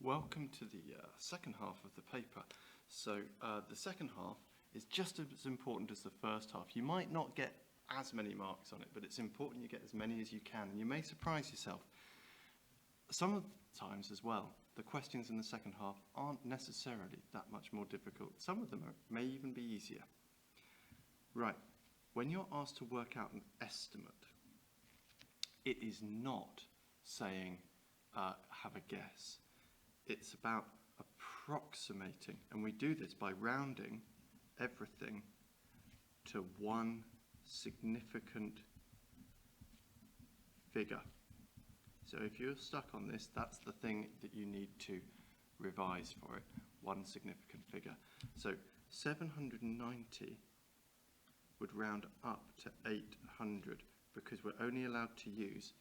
Welcome to the second half of the paper. So the second half is just as important as the first half. You might not get as many marks on it, but it's important you get as many as you can, and you may surprise yourself. Sometimes as well, the questions in the second half aren't necessarily that much more difficult. Some of them may even be easier. Right, when you're asked to work out an estimate, it is not saying have a guess. It's about approximating, and we do this by rounding everything to one significant figure. So if you're stuck on this, that's the thing that you need to revise for it, one significant figure. So 790 would round up to 800 because we're only allowed to use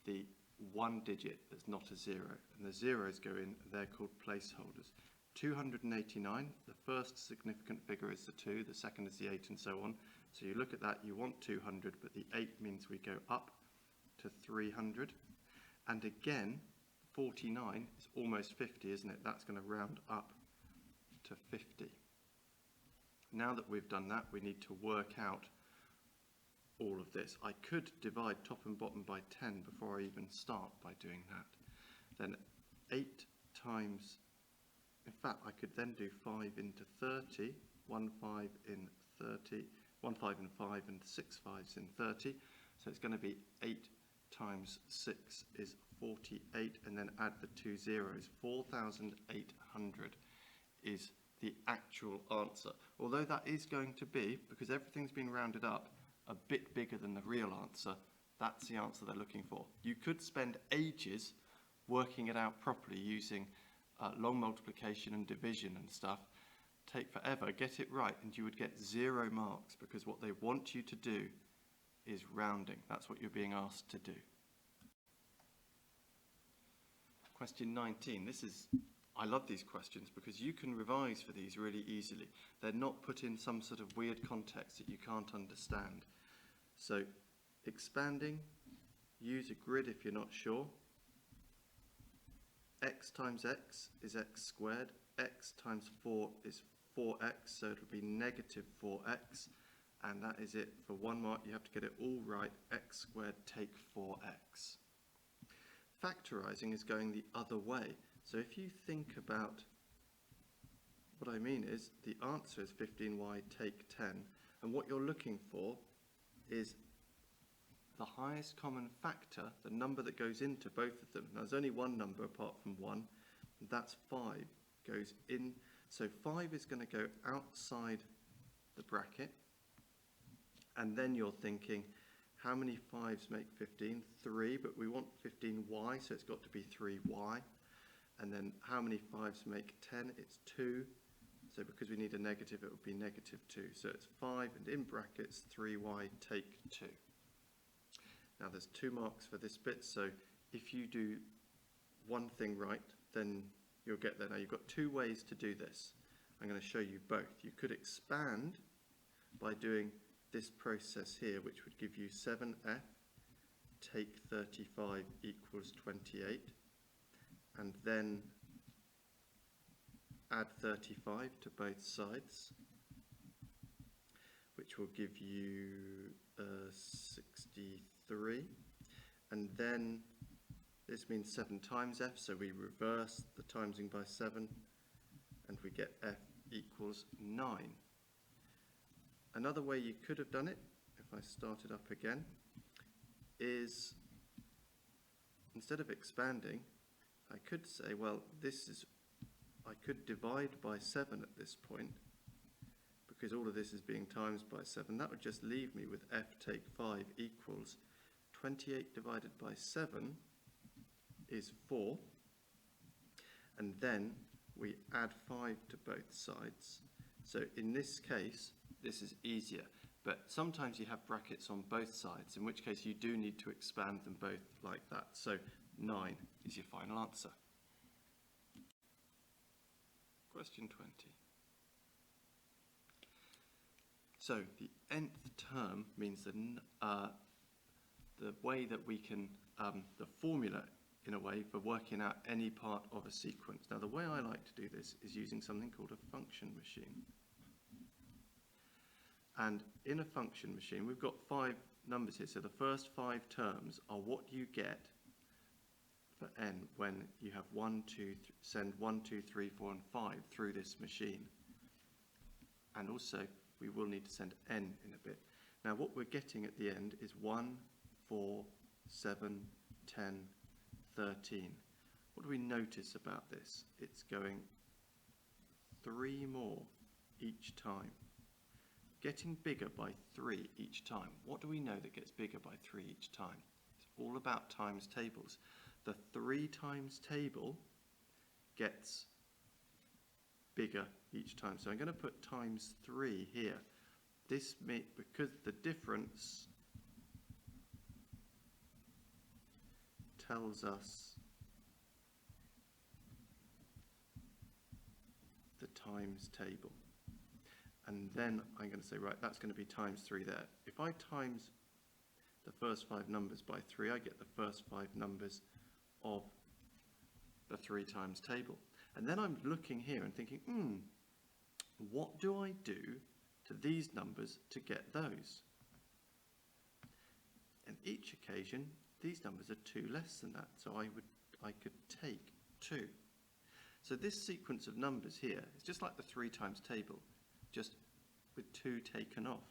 the one digit that's not a zero, and the zeros go in, they're called placeholders. 289, the first significant figure is the 2, the second is the 8, and so on. So you look at that, you want 200, but the 8 means we go up to 300. And again, 49 is almost 50, isn't it? That's going to round up to 50. Now that we've done that, we need to work out all of this. I could divide top and bottom by 10 before I even start by doing that. Then 8 times, in fact I could then do 5 into 30, 1 5 in 30, 1 5 and 5 and 6 5s in 30. So it's going to be 8 times 6 is 48, and then add the 2 zeros. 4,800 is the actual answer. Although that is going to be, because everything's been rounded up, a bit bigger than the real answer. That's the answer they're looking for. You could spend ages working it out properly using long multiplication and division and stuff, take forever, get it right, and you would get 0 marks, because what they want you to do is rounding. That's what you're being asked to do. Question 19. I love these questions because you can revise for these really easily. They're not put in some sort of weird context that you can't understand. So, expanding, use a grid if you're not sure. X times x is x squared. X times 4 is 4x, so it'll be negative 4x. And that is it. For 1 mark, you have to get it all right. X squared take 4x. Factorizing is going the other way. So if you think about, what I mean is, the answer is 15y take 10, and what you're looking for is the highest common factor, the number that goes into both of them. Now there's only one number apart from 1, and that's 5, goes in. So 5 is going to go outside the bracket, and then you're thinking, how many 5s make 15? 3, but we want 15y, so it's got to be 3y. And then how many 5s make 10? It's 2. So because we need a negative, it would be negative 2. So it's 5, and in brackets, 3y take 2. Now there's 2 marks for this bit, so if you do one thing right, then you'll get there. Now you've got 2 ways to do this. I'm going to show you both. You could expand by doing this process here, which would give you 7f take 35 equals 28. And then add 35 to both sides, which will give you 63. And then this means 7 times f, so we reverse the timesing by 7, and we get f equals 9. Another way you could have done it, if I started up again, is instead of expanding, I could say, well, I could divide by 7 at this point, because all of this is being times by 7. That would just leave me with f take 5 equals 28 divided by 7 is 4. And then we add 5 to both sides. So in this case, this is easier. But sometimes you have brackets on both sides, in which case you do need to expand them both like that. So 9 is your final answer. Question 20. So the nth term means the way that we can, the formula in a way, for working out any part of a sequence. Now, the way I like to do this is using something called a function machine. And in a function machine, we've got 5 numbers here. So the first 5 terms are what you get for n when you have send 1, 2, 3, 4, and 5 through this machine. And also, we will need to send n in a bit. Now, what we're getting at the end is 1, 4, 7, 10, 13. What do we notice about this? It's going 3 more each time. Getting bigger by 3 each time. What do we know that gets bigger by 3 each time? It's all about times tables. The 3 times table gets bigger each time. So I'm going to put times 3 here. This because the difference tells us the times table. And then I'm going to say, right, that's going to be times 3 there. If I times the first 5 numbers by 3, I get the first 5 numbers of the 3 times table. And then I'm looking here and thinking, what do I do to these numbers to get those? And each occasion, these numbers are 2 less than that, so I could take 2. So this sequence of numbers here is just like the 3 times table, just with 2 taken off.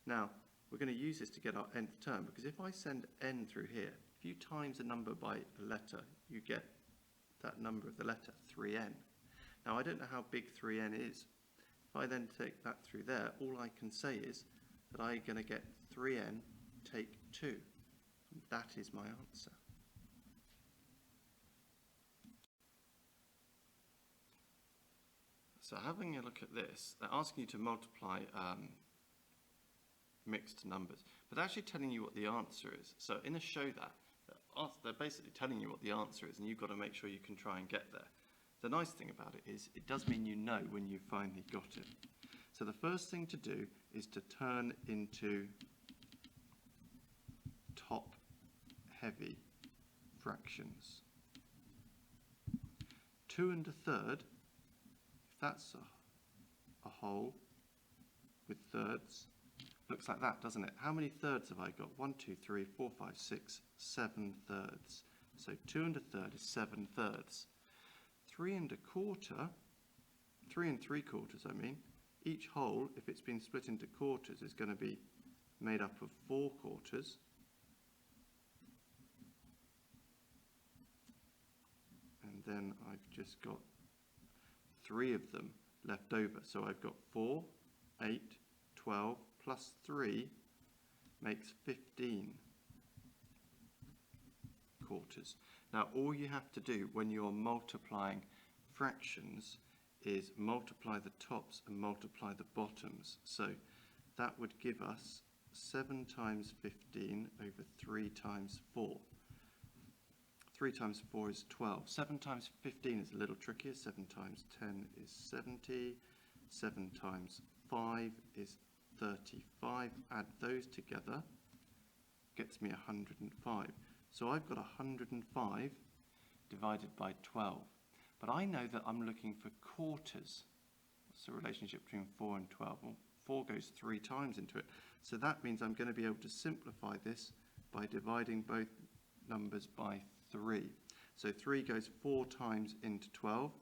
Now, we're going to use this to get our nth term, because if I send n through here, if you times a number by a letter, you get that number of the letter, 3n. Now, I don't know how big 3n is. If I then take that through there, all I can say is that I'm going to get 3n take 2. And that is my answer. So having a look at this, they're asking you to multiply mixed numbers, but they're actually telling you what the answer is. So in a show that, they're basically telling you what the answer is, and you've got to make sure you can try and get there. The nice thing about it is it does mean you know when you finally got it. So the first thing to do is to turn into top-heavy fractions. 2 1/3, if that's a whole with thirds, looks like that, doesn't it? How many thirds have I got? 1, 2, 3, 4, 5, 6, 7 thirds. So 2 1/3 is 7 thirds. 3 1/4, 3 3/4, I mean, each whole, if it's been split into quarters, is going to be made up of 4 quarters. And then I've just got 3 of them left over. So I've got 4, 8, 12, plus 3 makes 15 quarters. Now, all you have to do when you're multiplying fractions is multiply the tops and multiply the bottoms. So that would give us 7 times 15 over 3 times 4. 3 times 4 is 12. 7 times 15 is a little trickier. 7 times 10 is 70. 7 times 5 is 35. Add those together, gets me 105. So I've got 105 divided by 12. But I know that I'm looking for quarters. What's the relationship between 4 and 12? Well, 4 goes 3 times into it. So that means I'm going to be able to simplify this by dividing both numbers by 3. So 3 goes 4 times into 12.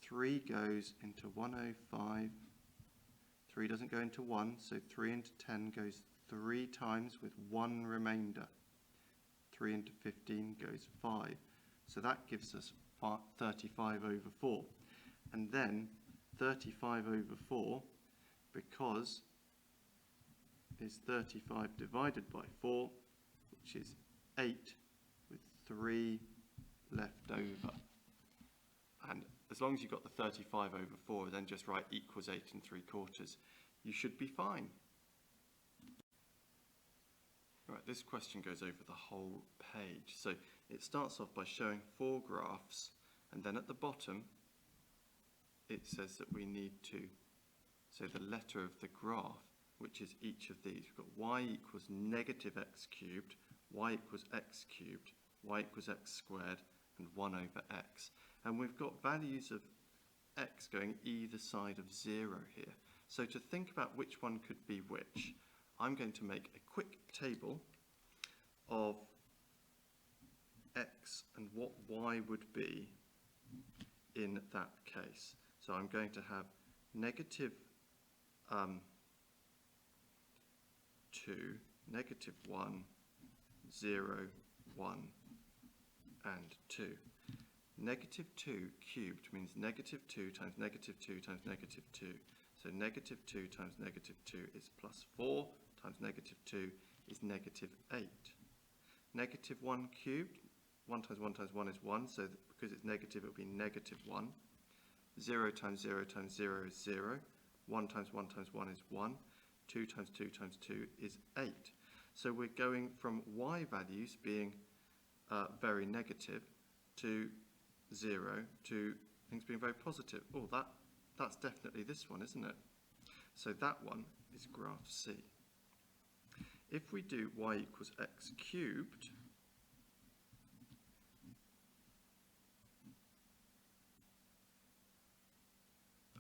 3 goes into 105. 3 doesn't go into 1, so 3 into 10 goes 3 times with 1 remainder. 3 into 15 goes 5. So that gives us 35 over 4. And then 35 over 4, because is 35 divided by 4, which is 8 with 3 left over. And as long as you've got the 35 over 4, then just write equals 8 3/4. You should be fine. Right, this question goes over the whole page. So it starts off by showing 4 graphs, and then at the bottom it says that we need to say the letter of the graph, which is each of these. We've got y equals negative x cubed, y equals x cubed, y equals x squared, and 1 over x. And we've got values of x going either side of 0 here. So to think about which one could be which, I'm going to make a quick table of x and what y would be in that case. So I'm going to have negative 2, negative 1, 0, 1, and 2. Negative 2 cubed means negative 2 times negative 2 times negative 2. So negative 2 times negative 2 is plus 4 times negative 2 is negative 8. Negative 1 cubed, 1 times 1 times 1 is 1, so because it's negative it will be negative 1. 0 times 0 times 0 is 0. 1 times 1 times 1 is 1. 2 times 2 times 2 is 8. So we're going from y values being very negative to 0 to things being very positive. Oh, that's definitely this one, isn't it? So that one is graph C. If we do y equals x cubed,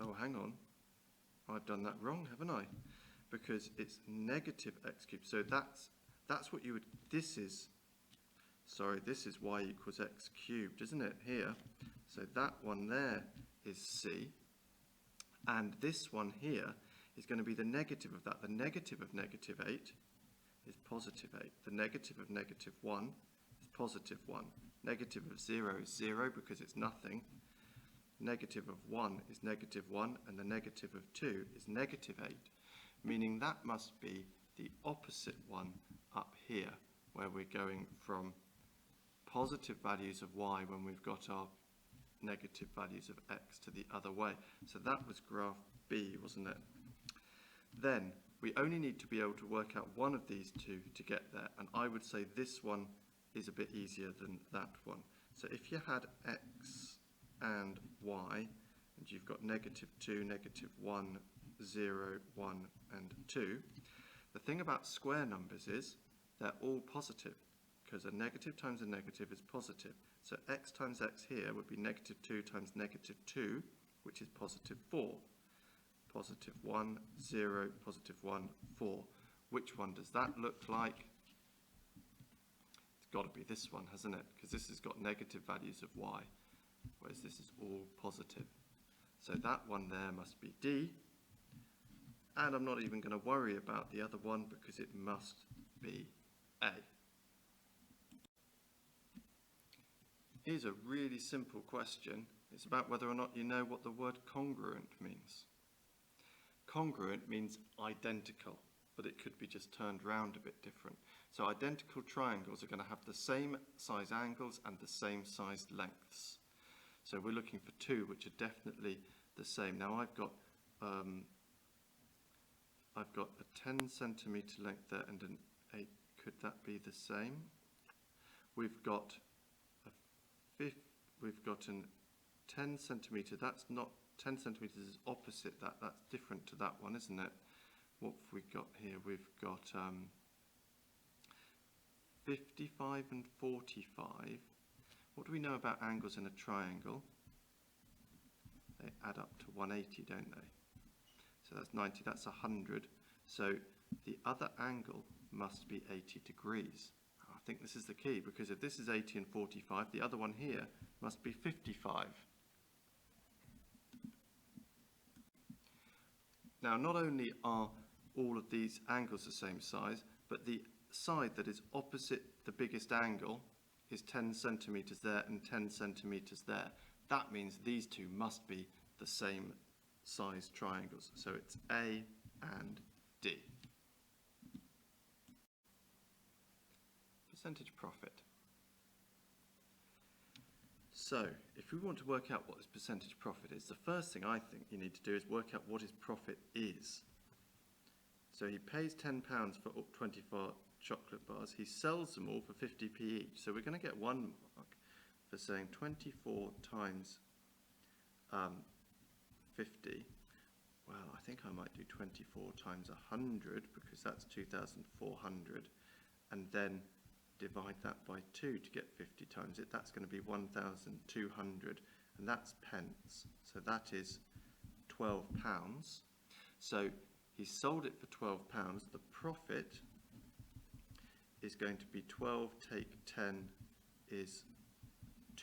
oh, hang on, I've done that wrong, haven't I? Because it's negative x cubed. So that's what you would, this is y equals x cubed, isn't it, here? So that one there is C. And this one here is going to be the negative of that. The negative of negative 8 is positive 8. The negative of negative 1 is positive 1. Negative of 0 is 0 because it's nothing. Negative of 1 is negative 1, and the negative of 2 is negative 8, meaning that must be the opposite one up here, where we're going from positive values of y when we've got our negative values of x to the other way. So that was graph B, wasn't it? Then we only need to be able to work out one of these two to get there, and I would say this one is a bit easier than that one. So if you had x and y, and you've got negative 2, negative 1, 0, 1, and 2, the thing about square numbers is they're all positive, because a negative times a negative is positive. So x times x here would be negative 2 times negative 2, which is positive 4. Positive 1, 0, positive 1, 4. Which one does that look like? It's got to be this one, hasn't it? Because this has got negative values of y, whereas this is all positive. So that one there must be D. And I'm not even going to worry about the other one because it must be A. Here's a really simple question. It's about whether or not you know what the word congruent means. Congruent means identical, but it could be just turned round a bit different. So identical triangles are going to have the same size angles and the same size lengths. So we're looking for two which are definitely the same. Now I've got a 10 centimetre length there and an 8. Could that be the same? We've got an 10 centimetre. That's not 10 centimetres is opposite that. That's different to that one, isn't it? What have we got here? We've got 55 and 45. What do we know about angles in a triangle? They add up to 180, don't they? So that's 90, that's 100. So the other angle must be 80 degrees. I think this is the key, because if this is 80 and 45, the other one here must be 55. Now, not only are all of these angles the same size, but the side that is opposite the biggest angle is 10 centimetres there and 10 centimetres there. That means these two must be the same size triangles. So it's A and D. Percentage profit. So, if we want to work out what this percentage profit is, the first thing I think you need to do is work out what his profit is. So he pays £10 for 24 chocolate bars. He sells them all for 50p each. So we're going to get 1 mark for saying 24 times 50. Well, I think I might do 24 times 100 because that's 2,400. And then divide that by 2 to get 50 times it. That's going to be 1,200, and that's pence. So that is £12. So he sold it for £12. The profit is going to be 12 take 10 is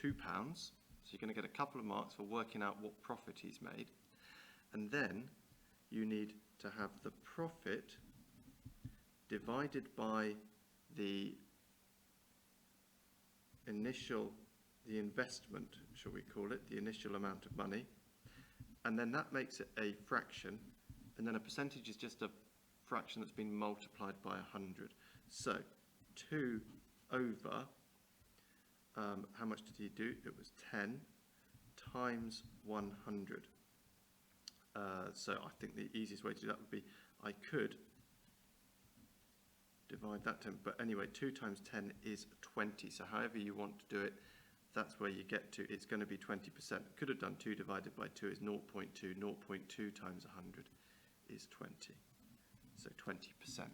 £2. So you're going to get a couple of marks for working out what profit he's made. And then you need to have the profit divided by the investment, shall we call it, the initial amount of money. And then that makes it a fraction. And then a percentage is just a fraction that's been multiplied by 100. So 2 over, how much did he do? It was 10 times 100. So I think the easiest way to do that would be, I could divide that 10, but anyway, 2 times 10 is 20. So however you want to do it, that's where you get to. It's going to be 20%. Could have done 2 divided by 2 is 0.2. 0.2 times 100 is 20. So 20%.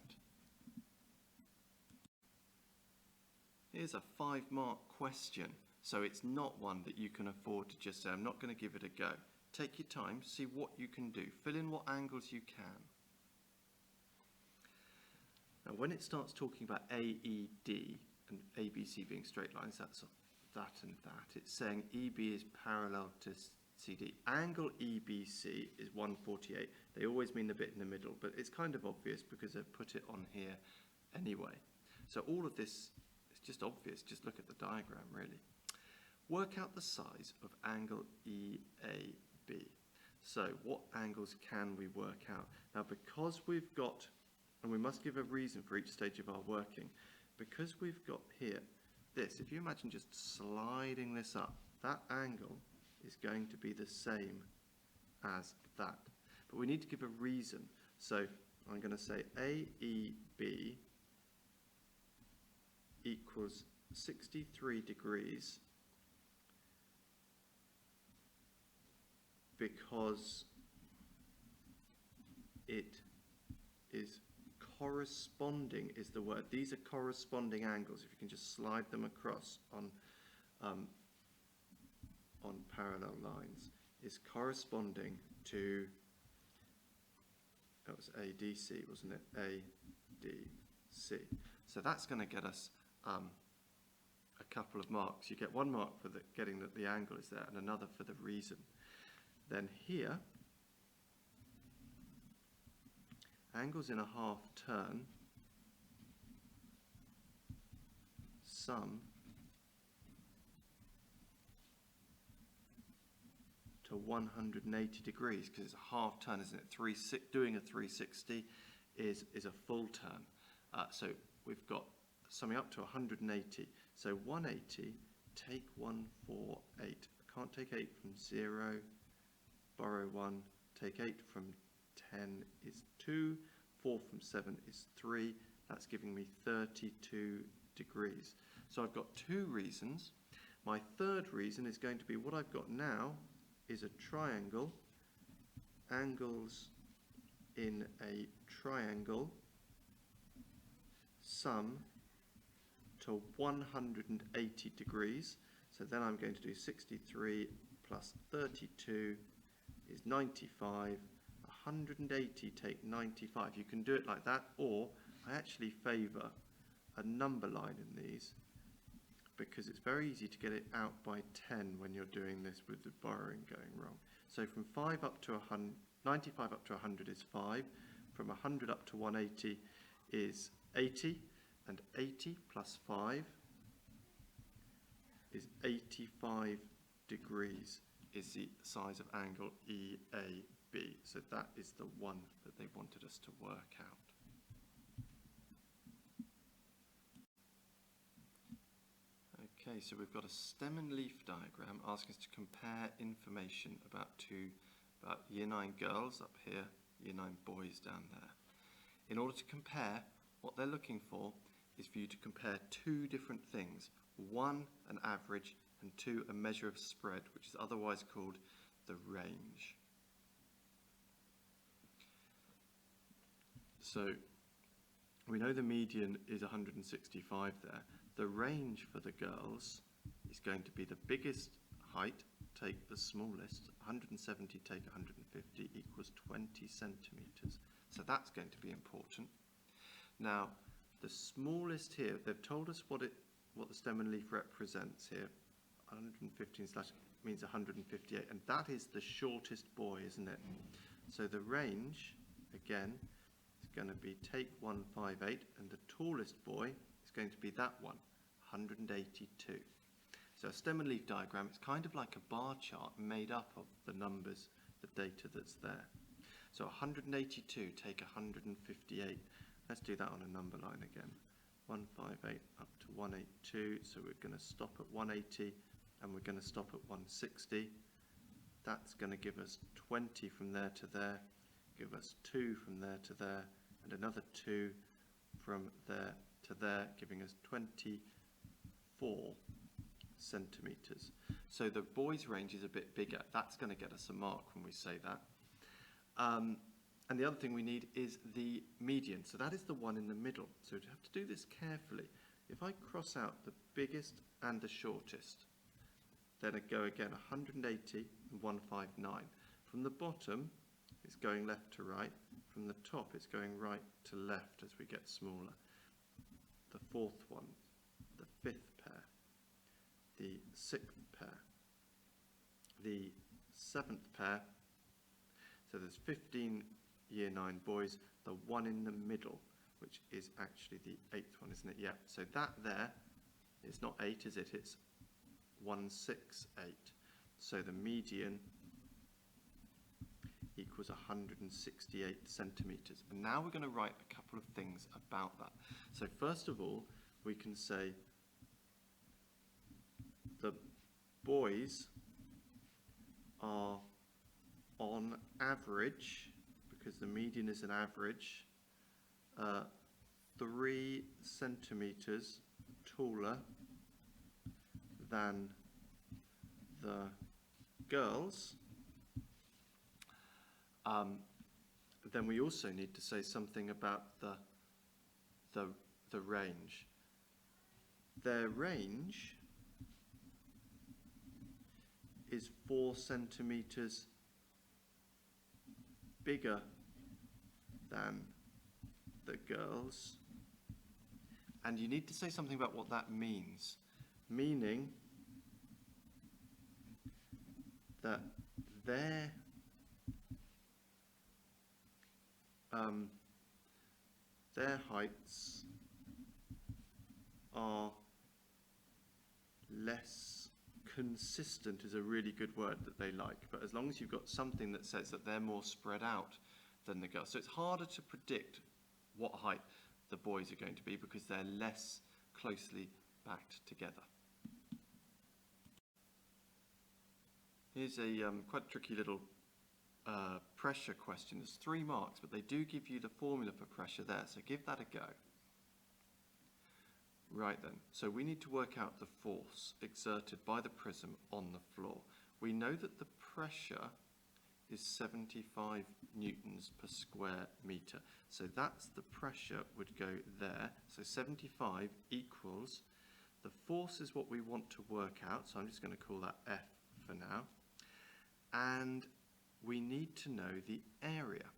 Here's a 5-mark question. So it's not one that you can afford to just say, I'm not going to give it a go. Take your time, see what you can do. Fill in what angles you can. Now when it starts talking about AED and ABC being straight lines, that's that and that. It's saying EB is parallel to CD. Angle EBC is 148. They always mean the bit in the middle, but it's kind of obvious because they've put it on here anyway. So all of this is just obvious. Just look at the diagram, really. Work out the size of angle EAB. So what angles can we work out? Now because we've got, and we must give a reason for each stage of our working, because we've got here this, if you imagine just sliding this up, that angle is going to be the same as that. But we need to give a reason. So I'm going to say AEB equals 63 degrees because it is corresponding, is the word. These are corresponding angles. If you can just slide them across on parallel lines, is corresponding to, that was ADC, wasn't it? ADC. So that's going to get us a couple of marks. You get 1 mark for getting that the angle is there and another for the reason. Then here, angles in a half turn sum to 180 degrees because it's a half turn, isn't it? Doing a 360 is a full turn. So we've got summing up to 180. So 180, take 148. I can't take 8 from 0, borrow 1, take 8 from 10 is 2, 4 from 7 is 3. That's giving me 32 degrees. So I've got 2 reasons. My third reason is going to be what I've got now is a triangle. Angles in a triangle sum to 180 degrees. So then I'm going to do 63 plus 32 is 95. 180 take 95. You can do it like that, or I actually favour a number line in these because it's very easy to get it out by 10 when you're doing this with the borrowing going wrong. So from 5 up to 100, 95 up to 100 is 5. From 100 up to 180 is 80, and 80 plus 5 is 85 degrees is the size of angle EAB. So that is the one that they wanted us to work out. Okay, so we've got a stem and leaf diagram asking us to compare information about Year 9 girls up here, Year 9 boys down there. In order to compare, what they're looking for is for you to compare 2 different things. 1, an average, and 2, a measure of spread, which is otherwise called the range. So we know the median is 165 there. the range for the girls is going to be the biggest height, take the smallest, 170 take 150 equals 20 centimetres. So that's going to be important. Now, the smallest here, they've told us what the stem and leaf represents here. 115 slash means 158, and that is the shortest boy, isn't it? So the range, again, is going to be take 158, and the tallest boy is going to be that one, 182. So a stem and leaf diagram, it's kind of like a bar chart made up of the numbers, the data that's there. So 182 take 158. Let's do that on a number line again. 158 up to 182, so we're going to stop at 180 and we're going to stop at 160. That's going to give us 20 from there to there, give us 2 from there to there, and another 2 from there to there, giving us 24 centimetres. So the boys' range is a bit bigger. That's going to get us a mark when we say that. And the other thing we need is the median. So that is the one in the middle. So you have to do this carefully. If I cross out the biggest and the shortest, then I go again 180 and 159. From the bottom, it's going left to right. From the top, it's going right to left as we get smaller. The fourth one, the fifth pair, the sixth pair, the seventh pair. So there's 15 Year 9 boys, the one in the middle, which is actually the 8th one, isn't it? Yeah, so that there is not 8, is it? It's 168. So the median equals 168 centimetres. And now we're going to write a couple of things about that. So first of all, we can say the boys are on average, because the median is an average, 3 centimetres taller than the girls. Then we also need to say something about the range. Their range is 4 centimetres bigger than the girls. And you need to say something about what that means. Meaning that their heights are less consistent is a really good word that they like, but as long as you've got something that says that they're more spread out than the girls. So it's harder to predict what height the boys are going to be because they're less closely backed together. Here's a quite tricky little pressure question. There's 3 marks, but they do give you the formula for pressure there, so give that a go. Right then, so we need to work out the force exerted by the prism on the floor. We know that the pressure is 75 newtons per square metre. So that's the pressure would go there. So 75 equals, the force is what we want to work out, so I'm just going to call that F for now. And we need to know the area.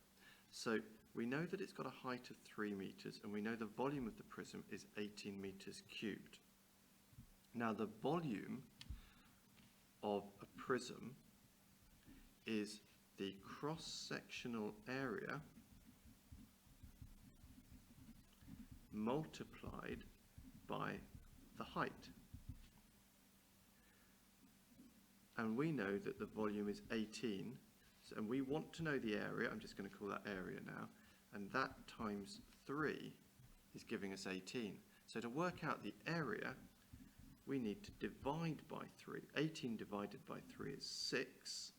So we know that it's got a height of 3 metres, and we know the volume of the prism is 18 metres cubed. Now the volume of a prism is the cross-sectional area multiplied by the height. And we know that the volume is 18, and we want to know the area. I'm just going to call that area now, and that times 3 is giving us 18. So to work out the area, we need to divide by 3. 18 divided by 3 is 6.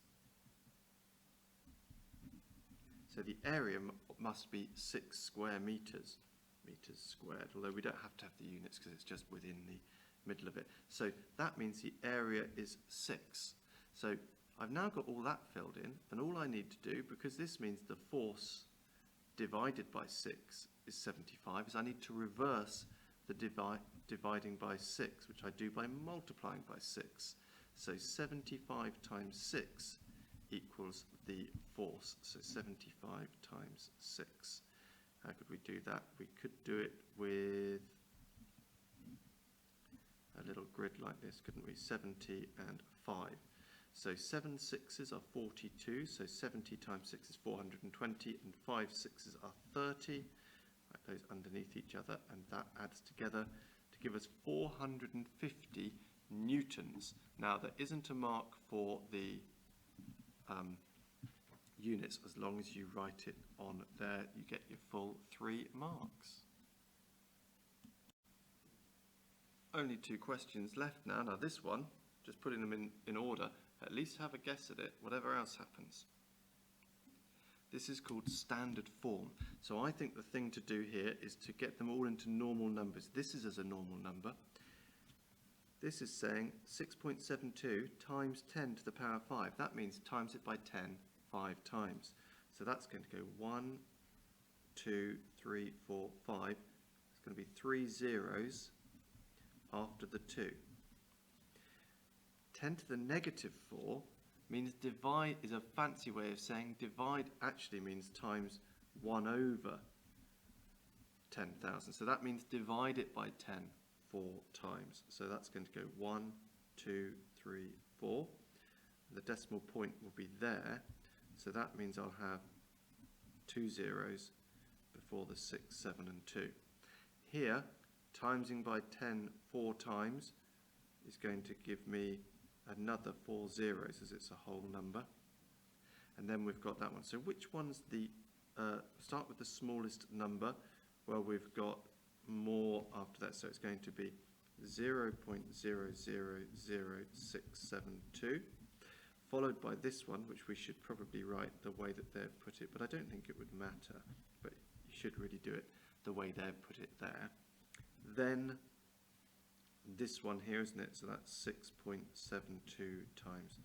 So the area must be 6 square metres, meters squared, although we don't have to have the units because it's just within the middle of it. So that means the area is 6. So I've now got all that filled in, and all I need to do, because this means the force divided by 6 is 75, is I need to reverse the dividing by 6, which I do by multiplying by 6. So 75 times 6 equals the force. So 75 times 6. How could we do that? We could do it with a little grid like this, couldn't we? 70 and 5. So 7 6s are 42, so 70 times 6 is 420, and 5 6s are 30. Write those underneath each other, and that adds together to give us 450 newtons. Now, there isn't a mark for the units. As long as you write it on there, you get your full 3 marks. Only 2 questions left now. Now this one, just putting them in order, at least have a guess at it, whatever else happens. This is called standard form. So I think the thing to do here is to get them all into normal numbers. This is as a normal number. This is saying 6.72 times 10 to the power of 5. That means times it by 10 5 times. So that's going to go 1, 2, 3, 4, 5. It's going to be 3 zeros after the 2. 10 to the negative 4 means divide is a fancy way of saying divide actually means times 1 over 10,000. So that means divide it by 10 4 times. So that's going to go 1, 2, 3, 4. The decimal point will be there. So that means I'll have 2 zeros before the 6, 7 and 2. Here, timesing by 10 4 times is going to give me another 4 zeros as it's a whole number. And then we've got that one. So which one's the, start with the smallest number? Well, we've got more after that, so it's going to be 0.000672, followed by this one, which we should probably write the way that they've put it, but I don't think it would matter, but you should really do it the way they've put it there. Then this one here, isn't it? So that's 6.72 times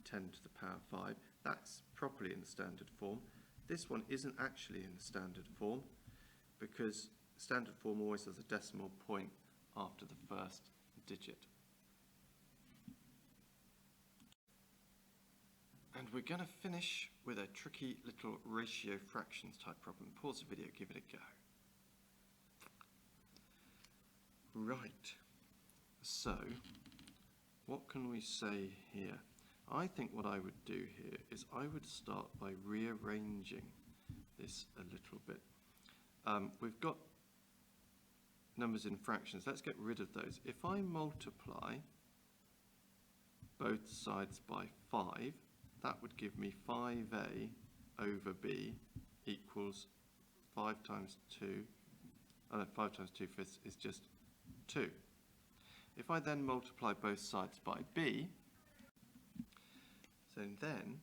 10 to the power of 5. That's properly in the standard form. This one isn't actually in the standard form because standard form always has a decimal point after the first digit. And we're going to finish with a tricky little ratio fractions type problem. Pause the video, give it a go. Right, so what can we say here? I think what I would do here is I would start by rearranging this a little bit. We've got numbers in fractions. Let's get rid of those. If I multiply both sides by 5, that would give me 5a over b equals 5 times 2. 5 times 2 fifths is just 2. If I then multiply both sides by b, so then,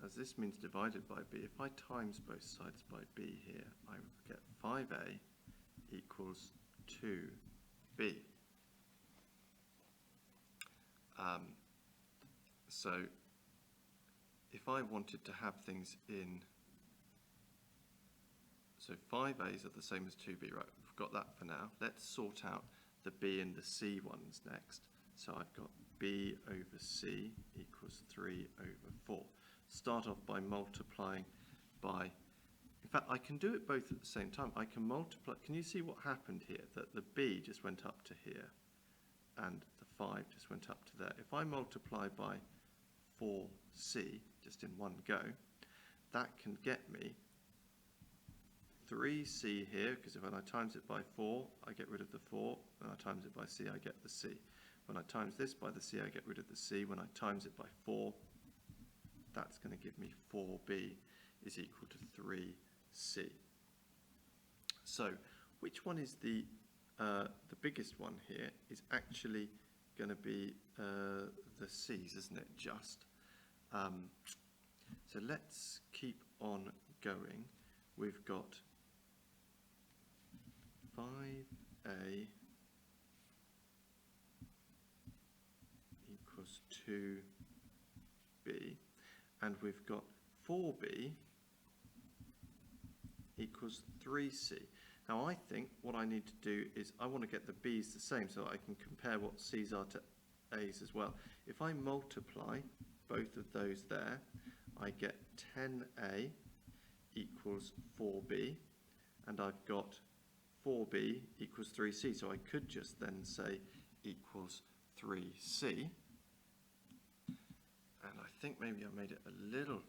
as this means divided by b, if I times both sides by b here, I would get 5a equals 2b. So if I wanted to have things in, so 5a's are the same as 2b, right, we've got that for now. Let's sort out the b and the c ones next. So I've got b over c equals 3 over 4. Start off by multiplying by, in fact, I can do it both at the same time. I can multiply, can you see what happened here? That the b just went up to here and the 5 just went up to there. If I multiply by 4c just in one go, that can get me 3c here, because when I times it by 4, I get rid of the 4. When I times it by c, I get the c. When I times this by the c, I get rid of the c. When I times it by 4, that's going to give me 4b is equal to 3c. So, which one is the biggest one here is actually going to be the c's, isn't it, just? So let's keep on going. We've got 5a equals 2b, and we've got 4b equals 3c. Now I think what I need to do is I want to get the B's the same so that I can compare what C's are to A's as well. If I multiply both of those there, I get 10A equals 4B, and I've got 4B equals 3C, so I could just then say equals 3C. And I think maybe I made it a little,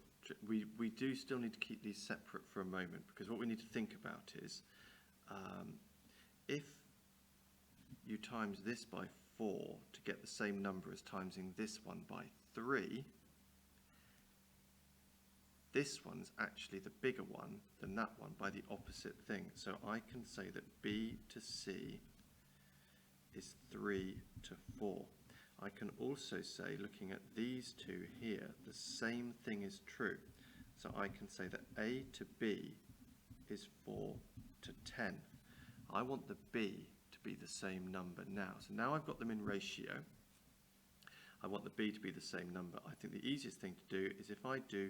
we do still need to keep these separate for a moment, because what we need to think about is, if you times this by 4 to get the same number as timesing this one by 3, this one's actually the bigger one than that one by the opposite thing. So I can say that B to C is 3 to 4. I can also say, looking at these two here, the same thing is true. So I can say that A to B is 4 to 10. I want the B to be the same number now. So now I've got them in ratio. I want the B to be the same number. I think the easiest thing to do is if I do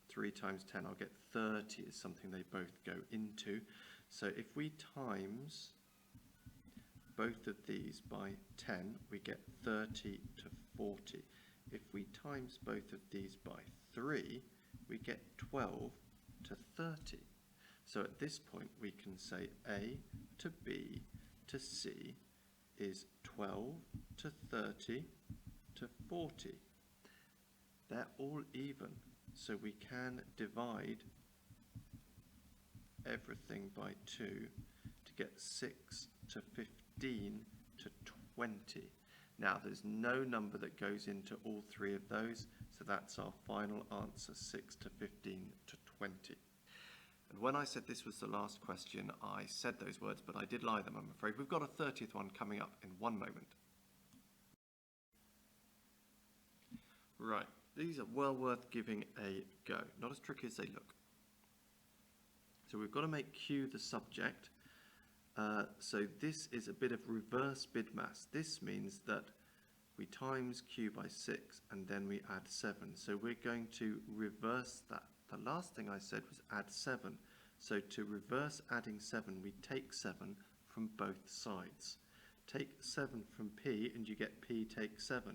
3 times 10, I'll get 30 is something they both go into. So if we times both of these by 10, we get 30 to 40. If we times both of these by 3, we get 12 to 30. So at this point we can say A to B to C is 12 to 30 to 40. They're all even, so we can divide everything by 2 to get 6 to 15 to 20. Now there's no number that goes into all three of those, so that's our final answer, 6 to 15 to 20. And when I said this was the last question, I said those words, but I did lie them, I'm afraid. We've got a 30th one coming up in one moment. Right, these are well worth giving a go. Not as tricky as they look. So we've got to make Q the subject. So this is a bit of reverse BIDMAS. This means that we times Q by 6 and then we add 7. So we're going to reverse that. The last thing I said was add 7. So to reverse adding 7, we take 7 from both sides. Take 7 from P and you get P take 7.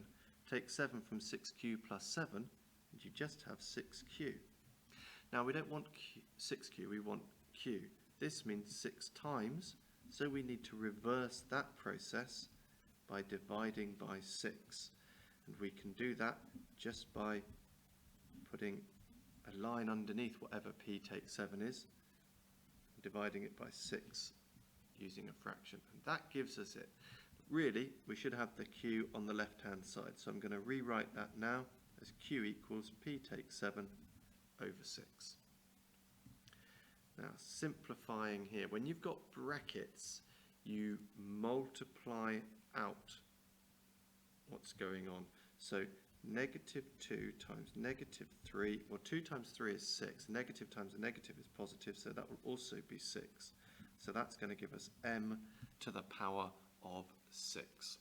Take 7 from 6Q plus 7 and you just have 6Q. Now we don't want 6Q, we want Q. This means 6 times, so we need to reverse that process by dividing by 6. And we can do that just by putting a line underneath whatever P take 7 is, and dividing it by 6 using a fraction. And that gives us it. Really, we should have the Q on the left-hand side. So I'm going to rewrite that now as Q equals P take 7 over 6. Now, simplifying here, when you've got brackets, you multiply out what's going on. So negative 2 times negative 3, or 2 times 3 is 6. Negative times a negative is positive, so that will also be 6. So that's going to give us m to the power of 6.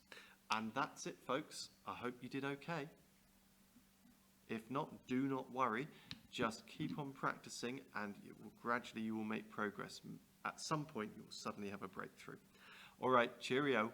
And that's it, folks. I hope you did okay. If not, do not worry. Just keep on practicing and gradually you will make progress. At some point, you'll suddenly have a breakthrough. All right, cheerio.